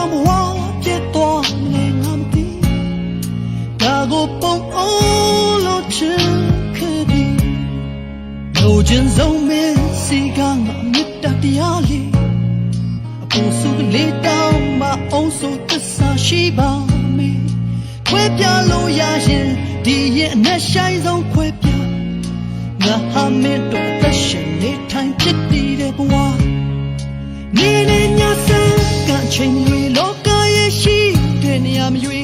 ကြောင့်ဘဝပြည့်သွားလေငါမသိဒါကိုပုံအောင်လို့ချစ်ခဲ့သည်လိုချင်ဆုံးမင်းစီကငါမေတ္တာတရားလေးအပူစုကလေးတောင်းမအောင်ဆိုသစ္စာရှိပါမေခွဲပြလို့ရရင်ဒီရဲ့အနက်ရှိုင်းဆုံးခွဲပြငါဟာမင်းတို့အသက်ရှင်နေထိုင်ဖြစ်တည်တဲ့ဘဝနေနေညစံကချိန်တွေလောကရဲ့ရှိတဲ့နေရာမရွေ